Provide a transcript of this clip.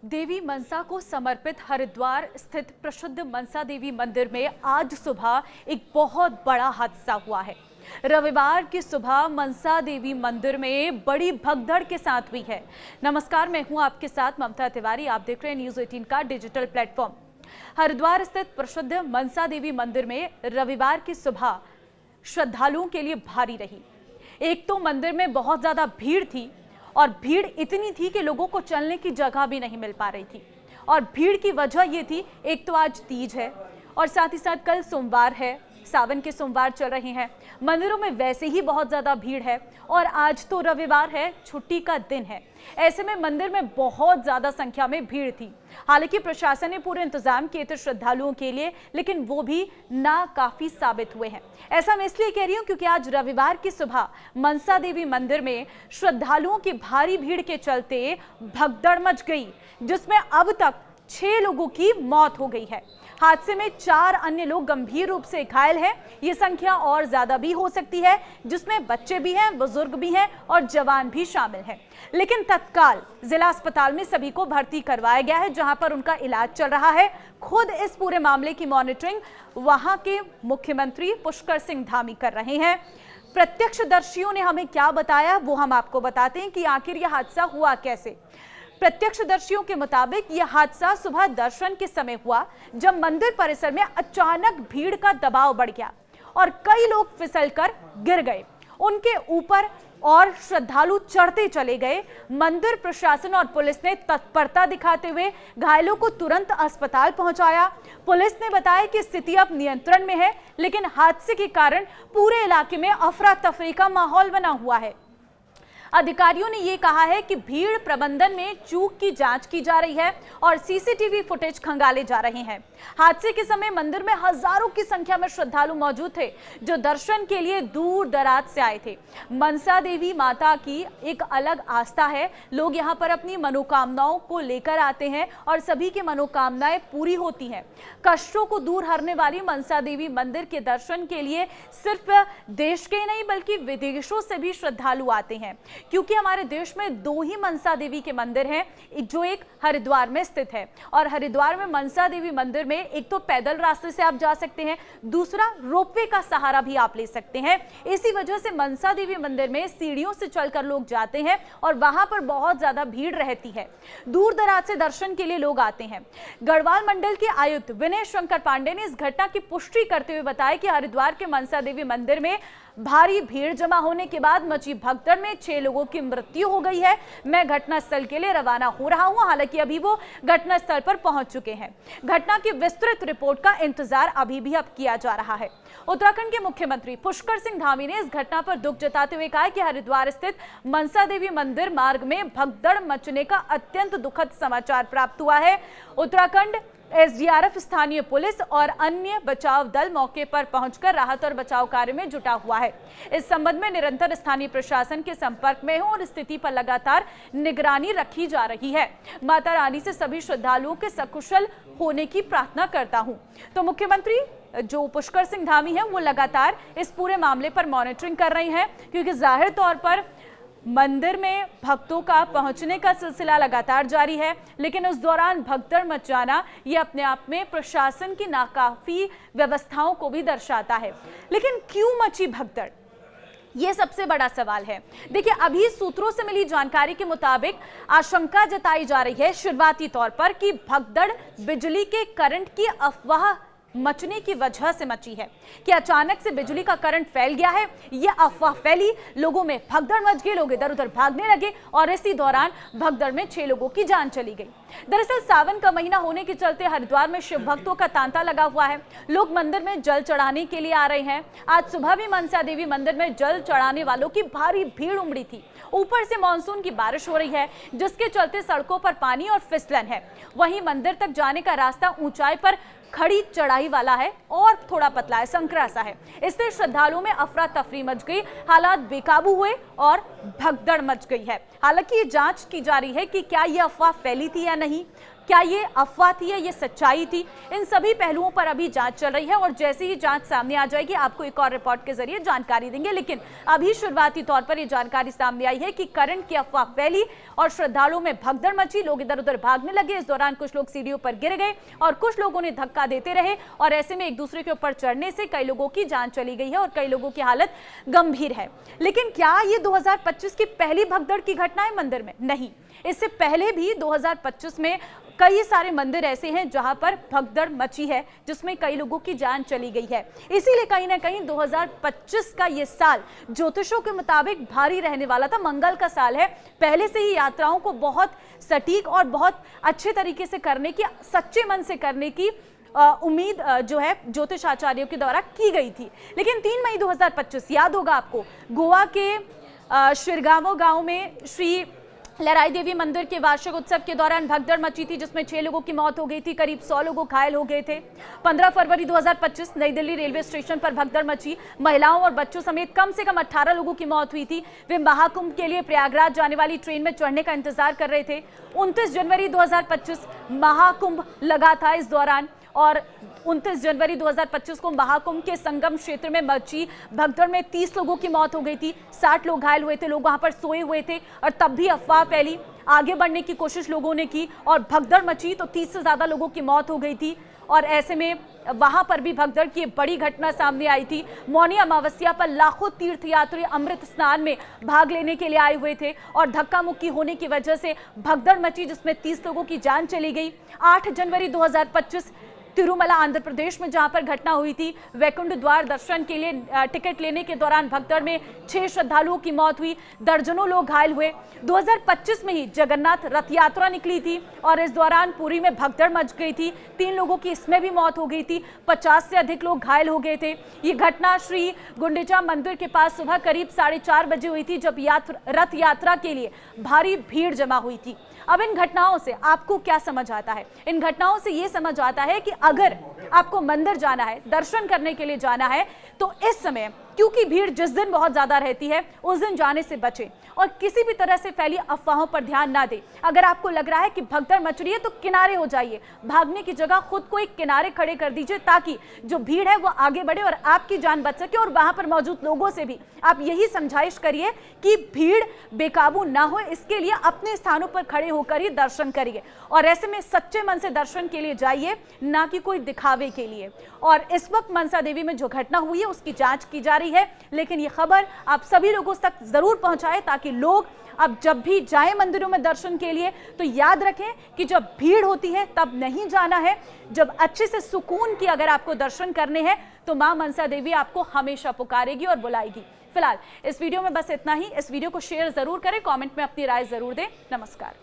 देवी मनसा को समर्पित हरिद्वार स्थित प्रसिद्ध मनसा देवी मंदिर में आज सुबह एक बहुत बड़ा हादसा हुआ है। रविवार की सुबह मनसा देवी मंदिर में बड़ी भगदड़ के साथ हुई है। नमस्कार, मैं हूं आपके साथ ममता तिवारी। आप देख रहे हैं न्यूज़ 18 का डिजिटल प्लेटफॉर्म। हरिद्वार स्थित प्रसिद्ध मनसा देवी मंदिर में रविवार की सुबह श्रद्धालुओं के लिए भारी रही। एक तो मंदिर में बहुत ज्यादा भीड़ थी और भीड़ इतनी थी कि लोगों को चलने की जगह भी नहीं मिल पा रही थी। और भीड़ की वजह ये थी, एक तो आज तीज है और साथ ही साथ कल सोमवार है, सावन के सोमवार चल रहे हैं। मंदिरों में वैसे ही बहुत ज्यादा भीड़ है और आज तो रविवार है, छुट्टी का दिन है। ऐसे में मंदिर में बहुत ज्यादा संख्या में भीड़ थी। हालांकि प्रशासन ने पूरे इंतजाम किए थे श्रद्धालुओं के लिए, लेकिन वो भी नाकाफी साबित हुए हैं। ऐसा मैं इसलिए कह रही हूं क्योंकि आज रविवार की सुबह मनसा देवी मंदिर में श्रद्धालुओं की भारी भीड़ के चलते भगदड़ मच गई, जिसमें अब तक 6 लोगों की मौत हो गई है। हादसे में 4 अन्य लोग गंभीर रूप से घायल हैं। ये संख्या और ज्यादा भी हो सकती है, जिसमें बच्चे भी हैं, बुजुर्ग भी हैं और जवान भी शामिल हैं। लेकिन तत्काल जिला अस्पताल में सभी को भर्ती करवाया गया है, जहां पर उनका इलाज चल रहा है। खुद इस पूरे मामले की मॉनिटरिंग वहां के मुख्यमंत्री पुष्कर सिंह धामी कर रहे हैं। प्रत्यक्षदर्शियों ने हमें क्या बताया वो हम आपको बताते हैं कि आखिर यह हादसा हुआ कैसे। प्रत्यक्षदर्शियों के मुताबिक यह हादसा सुबह दर्शन के समय हुआ, जब मंदिर परिसर में अचानक भीड़ का दबाव बढ़ गया और कई लोग फिसलकर गिर गए। उनके ऊपर और श्रद्धालु चढ़ते चले गए। मंदिर प्रशासन और पुलिस ने तत्परता दिखाते हुए घायलों को तुरंत अस्पताल पहुंचाया। पुलिस ने बताया कि स्थिति अब नियंत्रण में है, लेकिन हादसे के कारण पूरे इलाके में अफरा तफरी का माहौल बना हुआ है। अधिकारियों ने यह कहा है कि भीड़ प्रबंधन में चूक की जांच की जा रही है और सीसीटीवी फुटेज खंगाले जा रहे हैं। हादसे के समय मंदिर में हजारों की संख्या में श्रद्धालु मौजूद थे, जो दर्शन के लिए दूर दराज से आए थे। मनसा देवी माता की एक अलग आस्था है। लोग यहाँ पर अपनी मनोकामनाओं को लेकर आते हैं और सभी की मनोकामनाएं पूरी होती हैं। कष्टों को दूर हरने वाली मनसा देवी मंदिर के दर्शन के लिए सिर्फ देश के नहीं बल्कि विदेशों से भी श्रद्धालु आते हैं, क्योंकि हमारे देश में 2 ही मनसा देवी के मंदिर हैं, जो एक हरिद्वार में स्थित है। और हरिद्वार में मनसा देवी मंदिर में एक तो पैदल रास्ते से आप जा सकते हैं, दूसरा रोपवे का सहारा भी आप ले सकते हैं। इसी वजह से मनसा देवी मंदिर में सीढ़ियों से चलकर लोग जाते हैं और वहां पर बहुत ज्यादा भीड़ रहती है। दूर दराज से दर्शन के लिए लोग आते हैं। गढ़वाल मंडल के आयुक्त विनय शंकर पांडे ने इस घटना की पुष्टि करते हुए बताया कि हरिद्वार के मनसा देवी मंदिर में भारी भीड़ जमा होने के बाद मची भगदड़ में 6 लोगों की मृत्यु हो गई है। मैं घटनास्थल के लिए रवाना हो रहा हूं। हालांकि अभी वो घटनास्थल पर पहुंच चुके हैं। घटना की विस्तृत रिपोर्ट का इंतजार अभी भी अब किया जा रहा है। उत्तराखंड के मुख्यमंत्री पुष्कर सिंह धामी ने इस घटना पर दुख जताते हुए कहा कि हरिद्वार स्थित मनसा देवी मंदिर मार्ग में भगदड़ मचने का अत्यंत दुखद समाचार प्राप्त हुआ है। उत्तराखंड एसडीआरएफ, स्थानीय पुलिस और अन्य बचाव दल मौके पर पहुंचकर राहत और बचाव कार्य में जुटा हुआ है। इस संबंध में निरंतर स्थानीय प्रशासन के संपर्क में है और स्थिति पर लगातार निगरानी रखी जा रही है। माता रानी से सभी श्रद्धालुओं के सकुशल होने की प्रार्थना करता हूं। तो मुख्यमंत्री जो पुष्कर सिंह धामी है वो लगातार इस पूरे मामले पर मॉनिटरिंग कर रहे हैं, क्योंकि जाहिर तौर पर मंदिर में भक्तों का पहुंचने का सिलसिला लगातार जारी है। लेकिन उस दौरान भगदड़ मच जाना ये अपने आप में प्रशासन की नाकाफी व्यवस्थाओं को भी दर्शाता है। लेकिन क्यों मची भगदड़, ये सबसे बड़ा सवाल है। देखिए, अभी सूत्रों से मिली जानकारी के मुताबिक आशंका जताई जा रही है शुरुआती तौर पर कि भगदड़ बिजली के करंट की अफवाह मचने की वजह से मची है, कि अचानक से बिजली का करंट फैल गया है। यह अफवाह फैली, लोगों में भगदड़ मच गई, लोग इधर उधर भागने लगे और इसी दौरान भगदड़ में 6 लोगों की जान चली गई। दरअसल सावन का महीना होने के चलते हरिद्वार में शिव भक्तों का तांता लगा हुआ है। लोग मंदिर में जल चढ़ाने के लिए आ रहे हैं। आज सुबह भी मनसा देवी मंदिर में जल चढ़ाने वालों की भारी भीड़ उमड़ी थी। ऊपर से मानसून की बारिश हो रही है, जिसके चलते सड़कों पर पानी और फिसलन है। वहीं मंदिर तक जाने का रास्ता ऊंचाई पर खड़ी चढ़ाई वाला है और थोड़ा पतला है, संकरा सा है। इससे श्रद्धालुओं में अफरा तफरी मच गई, हालात बेकाबू हुए और भगदड़ मच गई है। हालांकि ये जांच की जा रही है कि क्या ये अफवाह फैली थी या नहीं। क्या ये अफवाह थी या ये सच्चाई थी? इन सभी पहलुओं पर अभी जांच चल रही है और जैसे ही जांच सामने आ जाएगी आपको एक और रिपोर्ट के जरिए जानकारी देंगे। लेकिन अभी शुरुआती तौर पर ये जानकारी सामने आई है कि करंट की अफवाह फैली और श्रद्धालुओं में भगदड़ मची, लोग इधर उधर भागने लगे। इस दौरान कुछ लोग सीढ़ियों पर गिर गए और कुछ लोगों ने धक्का देते रहे और ऐसे में एक दूसरे के ऊपर चढ़ने से कई लोगों की जान चली गई है और कई लोगों की हालत गंभीर है। लेकिन क्या ये 2025 की पहली भगदड़ की घटना है मंदिर में? नहीं, इससे पहले भी 2025 में कई सारे मंदिर ऐसे हैं जहां पर भगदड़ मची है, जिसमें कई लोगों की जान चली गई है। इसीलिए कहीं ना कहीं 2025 का ये साल ज्योतिषों के मुताबिक भारी रहने वाला था, मंगल का साल है। पहले से ही यात्राओं को बहुत सटीक और बहुत अच्छे तरीके से करने की, सच्चे मन से करने की उम्मीद जो है ज्योतिष आचार्यों के द्वारा की गई थी। लेकिन 3 मई 2025 याद होगा आपको, गोवा के शिरगांव गांव में श्री लहराई देवी मंदिर के वार्षिक उत्सव के दौरान भगदड़ मची थी, जिसमें 6 लोगों की मौत हो गई थी, करीब 100 लोग घायल हो गए थे। 15 फरवरी 2025 नई दिल्ली रेलवे स्टेशन पर भगदड़ मची, महिलाओं और बच्चों समेत कम से कम 18 लोगों की मौत हुई थी। वे महाकुंभ के लिए प्रयागराज जाने वाली ट्रेन में चढ़ने का इंतजार कर रहे थे। 29 जनवरी 2025 महाकुंभ लगा था इस दौरान और 29 जनवरी 2025 को महाकुंभ के संगम क्षेत्र में मची भगदड़ में 30 लोगों की मौत हो गई थी, 60 लोग घायल हुए थे। लोग वहां पर सोए हुए थे और तब भी अफवाह फैली, आगे बढ़ने की कोशिश लोगों ने की और भगदड़ मची तो 30 से ज्यादा लोगों की मौत हो गई थी। और ऐसे में वहां पर भी भगदड़ की बड़ी घटना सामने आई थी। मौनी अमावस्या पर लाखों तीर्थयात्री अमृत स्नान में भाग लेने के लिए आए हुए थे और धक्का मुक्की होने की वजह से भगदड़ मची, जिसमें 30 लोगों की जान चली गई। 8 जनवरी 2025 तिरुमला आंध्र प्रदेश में जहां पर घटना हुई थी, वैकुंठ द्वार दर्शन के लिए टिकट लेने के दौरान भगदड़ में 6 श्रद्धालुओं की मौत हुई, दर्जनों लोग घायल हुए। 2025 में ही जगन्नाथ रथ यात्रा निकली थी और इस दौरान पुरी में भगदड़ मच गई थी, 3 लोगों की इसमें भी मौत हो गई थी, 50 से अधिक लोग घायल हो गए थे। ये घटना श्री गुंडिचा मंदिर के पास सुबह करीब 4:30 बजे हुई थी, जब रथ यात्रा के लिए भारी भीड़ जमा हुई थी। अब इन घटनाओं से आपको क्या समझ आता है? इन घटनाओं से ये समझ आता है कि अगर आपको मंदिर जाना है, दर्शन करने के लिए जाना है, तो इस समय क्योंकि भीड़ जिस दिन बहुत ज्यादा रहती है उस दिन जाने से बचें और किसी भी तरह से फैली अफवाहों पर ध्यान ना दें। अगर आपको लग रहा है कि भगदड़ मच रही है तो किनारे हो जाइए, भागने की जगह खुद को एक किनारे खड़े कर दीजिए ताकि जो भीड़ है वो आगे बढ़े और आपकी जान बच सके। और वहां पर मौजूद लोगों से भी आप यही समझाइश करिए कि भीड़ बेकाबू ना हो, इसके लिए अपने स्थानों पर खड़े होकर ही दर्शन करिए और ऐसे में सच्चे मन से दर्शन के लिए जाइए, ना कि कोई दिखावे के लिए। और इस वक्त मनसा देवी में जो घटना हुई है उसकी जांच की जा रही है, लेकिन ये खबर आप सभी लोगों तक जरूर पहुंचाएं ताकि लोग अब जब भी जाएं मंदिरों में दर्शन के लिए तो याद रखें कि जब भीड़ होती है तब नहीं जाना है। जब अच्छे से सुकून की अगर आपको दर्शन करने हैं तो मां मनसा देवी आपको हमेशा पुकारेगी और बुलाएगी। फिलहाल इस वीडियो में बस इतना ही। इस वीडियो को शेयर जरूर करें, कमेंट में अपनी राय जरूर दें। नमस्कार।